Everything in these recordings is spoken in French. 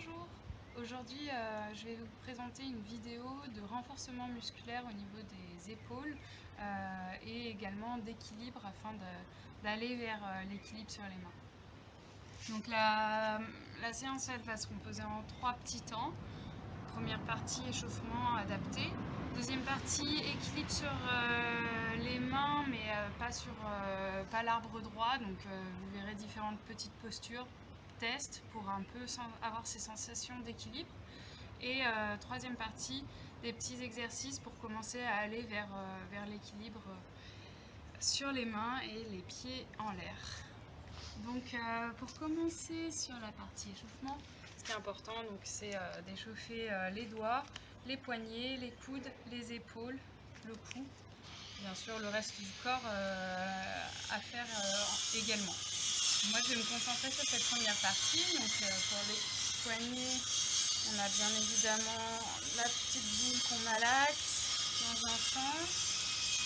Bonjour, aujourd'hui je vais vous présenter une vidéo de renforcement musculaire au niveau des épaules et également d'équilibre afin d'aller vers l'équilibre sur les mains. Donc la séance elle va se composer en 3 petits temps. Première partie échauffement adapté. Deuxième partie équilibre sur les mains mais pas l'arbre droit, donc vous verrez différentes petites postures test pour un peu avoir ces sensations d'équilibre. Et troisième partie, des petits exercices pour commencer à aller vers l'équilibre sur les mains et les pieds en l'air. Donc pour commencer sur la partie échauffement, ce qui est important c'est d'échauffer les doigts, les poignets, les coudes, les épaules, le cou, bien sûr le reste du corps à faire également. Moi je vais me concentrer sur cette première partie. Donc pour les poignets, on a bien évidemment la petite boule qu'on malaxe dans un sens,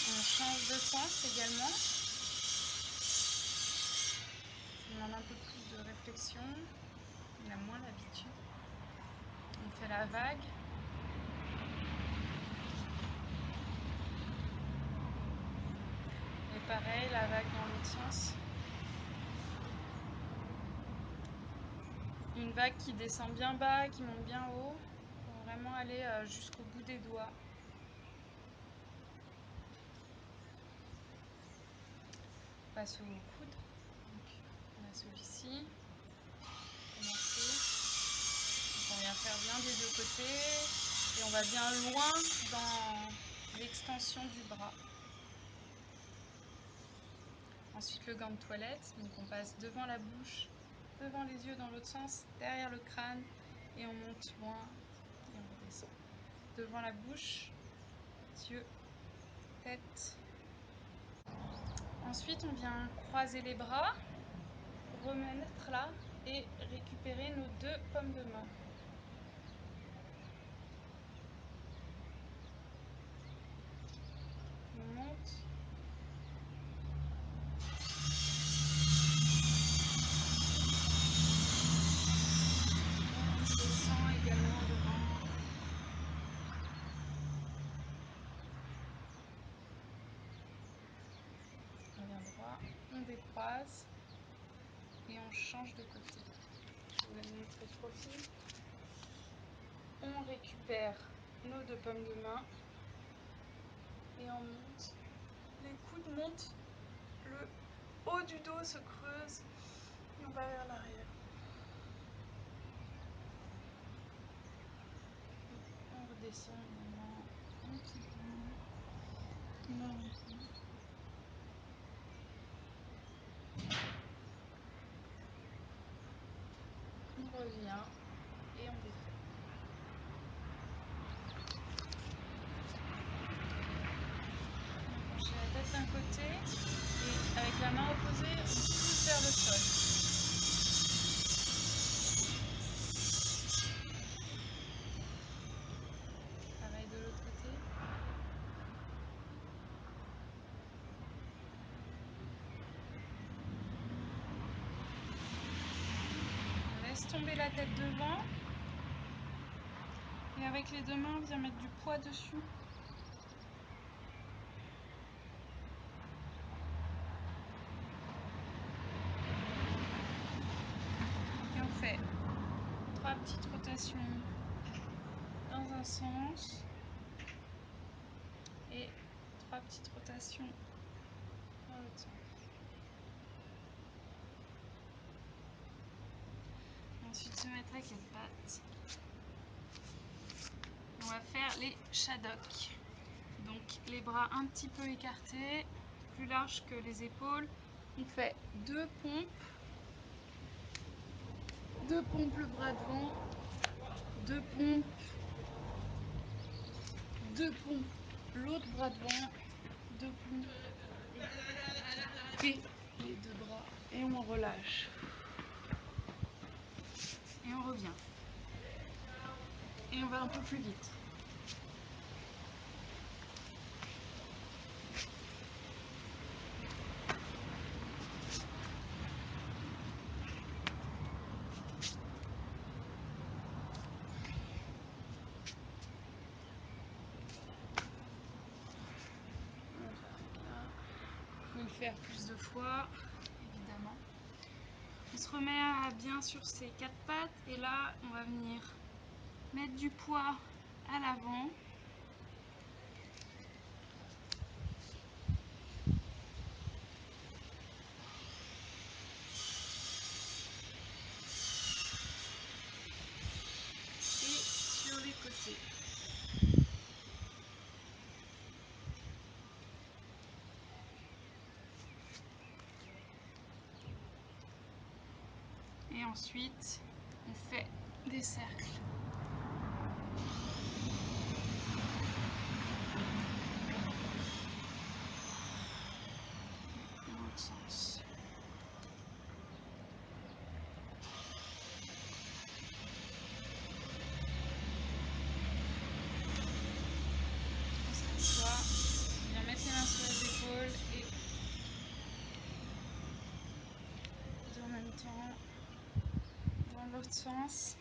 on change de sens également. Ça demande un peu plus de réflexion, on a moins l'habitude. On fait la vague. Et pareil, la vague dans l'autre sens. Une vague qui descend bien bas, qui monte bien haut, pour vraiment aller jusqu'au bout des doigts. On passe au coude. Donc, on a celui-ci. On vient faire bien des deux côtés et on va bien loin dans l'extension du bras. Ensuite le gant de toilette, donc on passe devant la bouche, devant les yeux dans l'autre sens, derrière le crâne et on monte loin et on redescend. Devant la bouche, yeux, tête. Ensuite on vient croiser les bras, remettre là et récupérer nos deux paumes de main. On monte. On descend également devant. On vient droit, on décroise et on change de côté. Je vous vais montrer le profil. On récupère nos deux paumes de main et on monte. Les coudes montent, le haut du dos se creuse et on va vers l'arrière. On redescend également un petit peu. On remonte. On revient et on défait. On penche la tête d'un côté et avec la main opposée, on pousse vers le sol. Pareil de l'autre côté. On laisse tomber la tête devant. Et avec les deux mains, on vient mettre du poids dessus. Et on fait 3 petites rotations dans un sens et 3 petites rotations dans l'autre sens. Ensuite se mettre à 4 pattes. On va faire les shadoks. Donc les bras un petit peu écartés, plus larges que les épaules. On fait 2 pompes. 2 pompes le bras devant. 2 pompes. 2 pompes l'autre bras devant. 2 pompes. Et les deux bras. Et on relâche. Et on revient. Et on va un peu plus vite. faire plus de fois, évidemment. On se remet bien sur ses 4 pattes et là, on va venir mettre du poids à l'avant. Et sur les côtés. Et ensuite, on fait des cercles. Dans l'autre sens. On s'assoit, on vient mettre les mains sur les épaules et en même temps dans l'autre sens.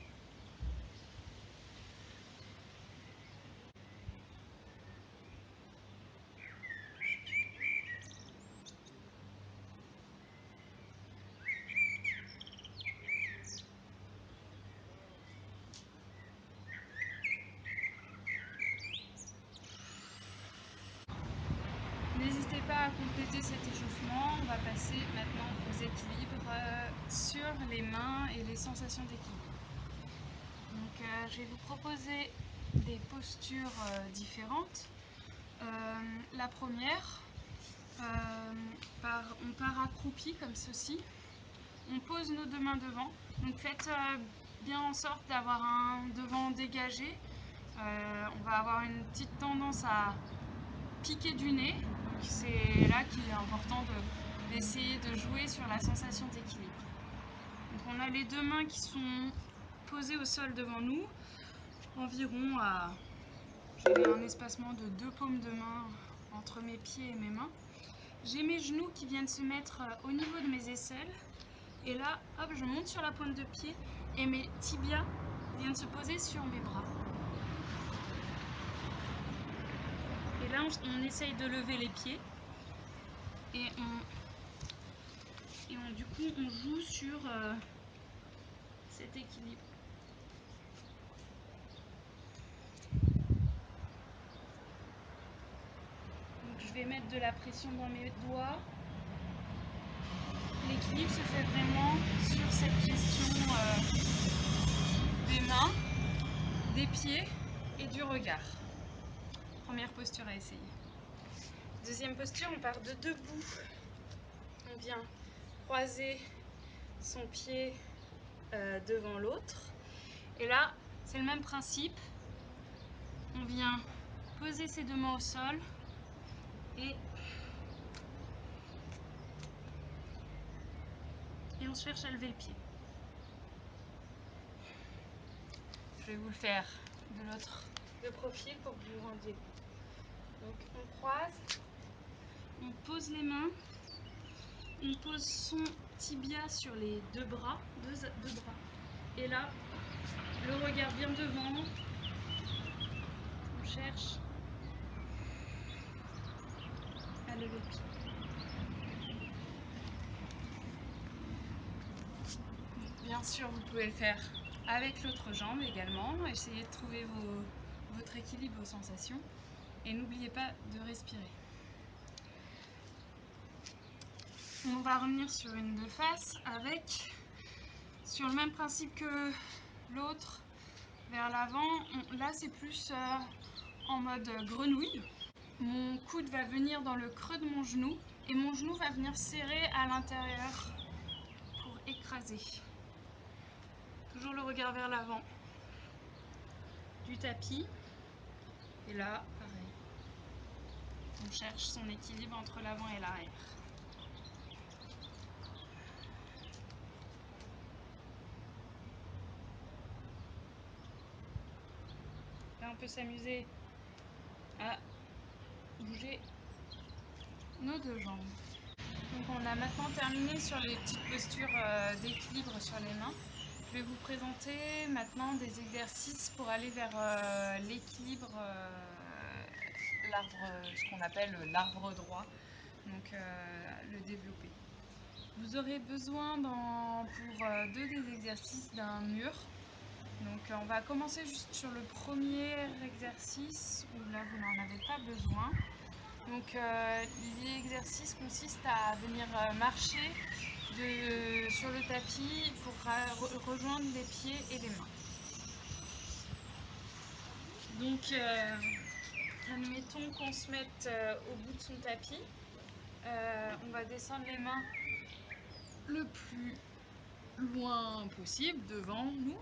N'hésitez pas à compléter cet échauffement. On va passer maintenant aux équilibres sur les mains et les sensations d'équilibre. Donc je vais vous proposer des postures différentes. La première, on part accroupi comme ceci. On pose nos deux mains devant. Donc faites bien en sorte d'avoir un devant dégagé. On va avoir une petite tendance à piquer du nez. Donc c'est là qu'il est important d'essayer de jouer sur la sensation d'équilibre. Donc on a les deux mains qui sont posées au sol devant nous, environ à j'ai un espacement de 2 paumes de main entre mes pieds et mes mains. J'ai mes genoux qui viennent se mettre au niveau de mes aisselles. Et là, hop, je monte sur la pointe de pied et mes tibias viennent se poser sur mes bras. Et là, on essaye de lever les pieds. Et du coup, on joue sur cet équilibre. Donc, je vais mettre de la pression dans mes doigts. L'équilibre se fait vraiment sur cette question des mains, des pieds et du regard. Première posture à essayer. Deuxième posture, on part de debout. On vient croiser son pied devant l'autre. Et là, c'est le même principe. On vient poser ses deux mains au sol et on cherche à lever le pied. Je vais vous le faire de profil pour que vous vous rendiez compte. Donc on croise, on pose les mains, on pose son tibia sur les deux bras, et là, le regard bien devant, on cherche à lever le pied. Bien sûr, vous pouvez le faire avec l'autre jambe également. Essayez de trouver votre équilibre, vos sensations. Et n'oubliez pas de respirer. On va revenir sur une de face sur le même principe que l'autre, vers l'avant. Là, c'est plus en mode grenouille. Mon coude va venir dans le creux de mon genou et mon genou va venir serrer à l'intérieur pour écraser. Toujours le regard vers l'avant du tapis. Et là, pareil. On cherche son équilibre entre l'avant et l'arrière. Là, on peut s'amuser à bouger nos deux jambes. Donc on a maintenant terminé sur les petites postures d'équilibre sur les mains. Je vais vous présenter maintenant des exercices pour aller vers l'équilibre, ce qu'on appelle l'arbre droit. donc le développer. Vous aurez besoin pour 2 des exercices d'un mur. Donc on va commencer juste sur le premier exercice où là vous n'en avez pas besoin. Donc l'exercice consiste à venir marcher sur le tapis pour rejoindre les pieds et les mains. Donc admettons qu'on se mette au bout de son tapis. On va descendre les mains le plus loin possible devant nous.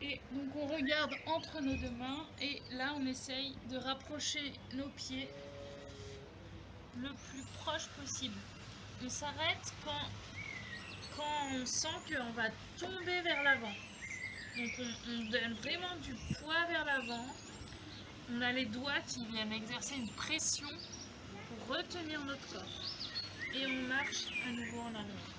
Et donc on regarde entre nos deux mains et là on essaye de rapprocher nos pieds le plus proche possible. On s'arrête quand on sent qu'on va tomber vers l'avant. Donc on donne vraiment du poids vers l'avant. On a les doigts qui viennent exercer une pression pour retenir notre corps. Et on marche à nouveau en arrière.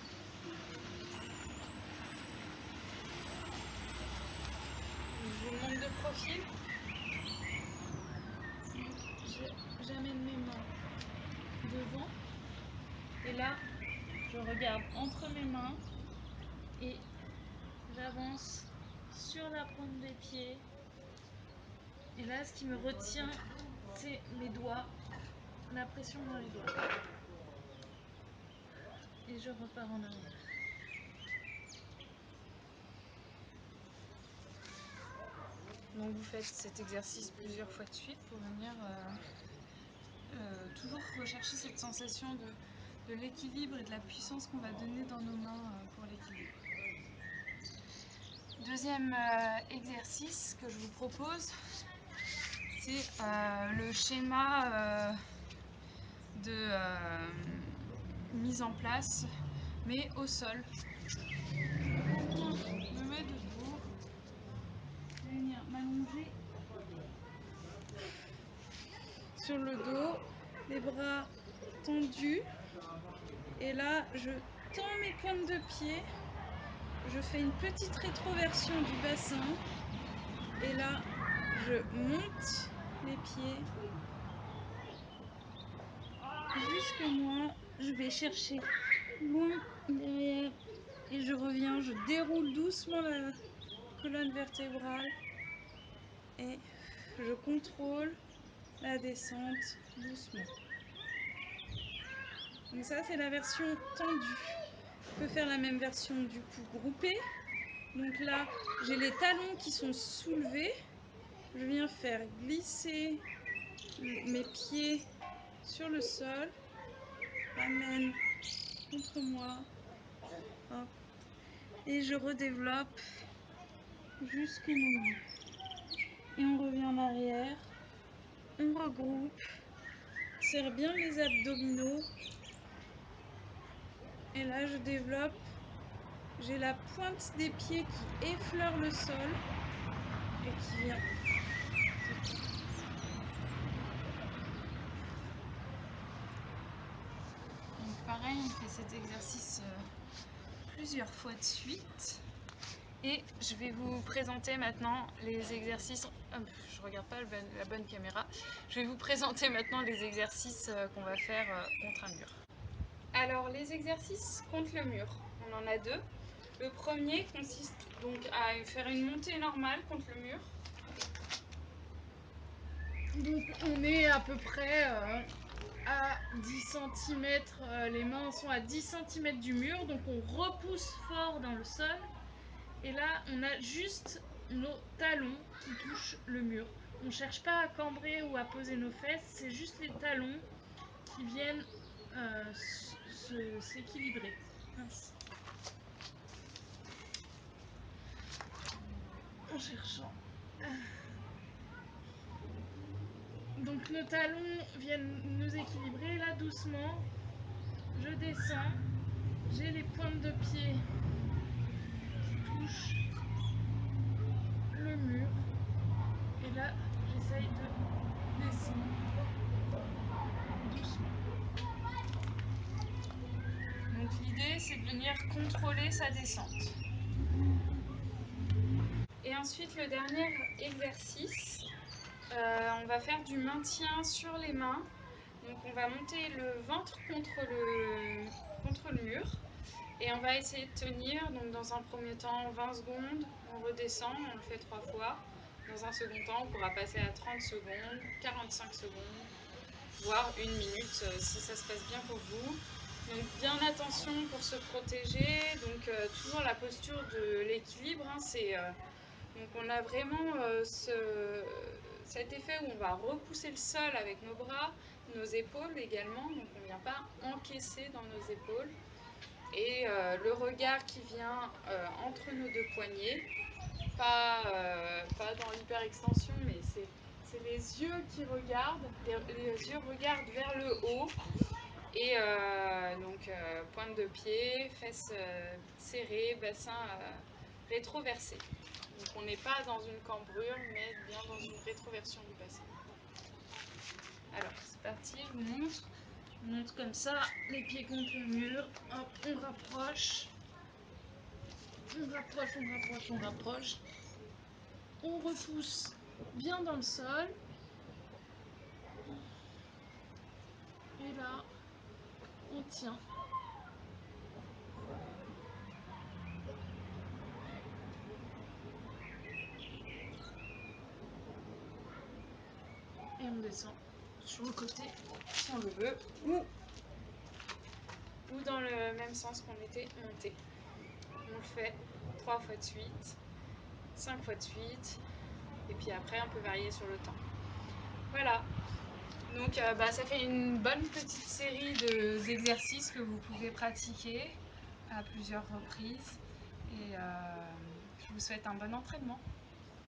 Je vous montre de profil. J'amène mes mains devant. Et là, je regarde entre mes mains et j'avance sur la pointe des pieds. Et là, ce qui me retient, c'est mes doigts, la pression dans les doigts. Et je repars en arrière. Donc vous faites cet exercice plusieurs fois de suite pour venir toujours rechercher cette sensation de l'équilibre et de la puissance qu'on va donner dans nos mains pour l'équilibre. Deuxième exercice que je vous propose, c'est le schéma de mise en place, mais au sol. Je me mets debout, je vais venir m'allonger sur le dos, les bras tendus, et là je tends mes pointes de pied, je fais une petite rétroversion du bassin, et là je monte les pieds jusque moi, je vais chercher loin derrière et je reviens, je déroule doucement la colonne vertébrale et je contrôle la descente doucement. Donc ça c'est la version tendue. On peut faire la même version du coup groupée. Donc là j'ai les talons qui sont soulevés. Je viens faire glisser mes pieds sur le sol. Ramène contre moi. Hop. Et je redéveloppe jusque mon bout. Et on revient en arrière. On regroupe. Serre bien les abdominaux. Et là je développe. J'ai la pointe des pieds qui effleure le sol et qui vient. Donc pareil, on fait cet exercice plusieurs fois de suite. Et je vais vous présenter maintenant les exercices. Je regarde pas la bonne caméra. Je vais vous présenter maintenant les exercices qu'on va faire contre un mur. Alors les exercices contre le mur, on en a deux. Le premier consiste donc à faire une montée normale contre le mur. Donc on est à peu près à 10 cm, les mains sont à 10 cm du mur, donc on repousse fort dans le sol. Et là on a juste nos talons qui touchent le mur. On ne cherche pas à cambrer ou à poser nos fesses, c'est juste les talons qui viennent s'équilibrer. Ainsi. En cherchant. Donc nos talons viennent nous équilibrer. Là doucement, je descends. J'ai les pointes de pied qui touchent le mur. Et là, j'essaye de descendre doucement. Donc l'idée, c'est de venir contrôler sa descente. Et ensuite, le dernier exercice, on va faire du maintien sur les mains. Donc on va monter le ventre contre le mur et on va essayer de tenir. Donc dans un premier temps 20 secondes, on redescend, on le fait 3 fois. Dans un second temps, on pourra passer à 30 secondes, 45 secondes, voire 1 minute si ça se passe bien pour vous. Donc bien attention pour se protéger, donc toujours la posture de l'équilibre, hein, donc on a vraiment cet effet où on va repousser le sol avec nos bras, nos épaules également, donc on ne vient pas encaisser dans nos épaules. Et le regard qui vient entre nos deux poignets, pas dans l'hyperextension, mais c'est les yeux qui regardent, les yeux regardent vers le haut. Et donc pointe de pied, fesses serrées, bassin rétroversé. Donc on n'est pas dans une cambrure, mais bien dans une rétroversion du bassin. Alors c'est parti, je vous montre. Je vous montre comme ça, les pieds contre le mur. Hop, on rapproche. On rapproche, on rapproche, on rapproche. On repousse bien dans le sol. Et là, on tient. Et on descend sur le côté si on le veut, ou dans le même sens qu'on était monté. On le fait 3 fois de suite, 5 fois de suite, et puis après on peut varier sur le temps. Voilà, donc ça fait une bonne petite série d'exercices que vous pouvez pratiquer à plusieurs reprises, et je vous souhaite un bon entraînement.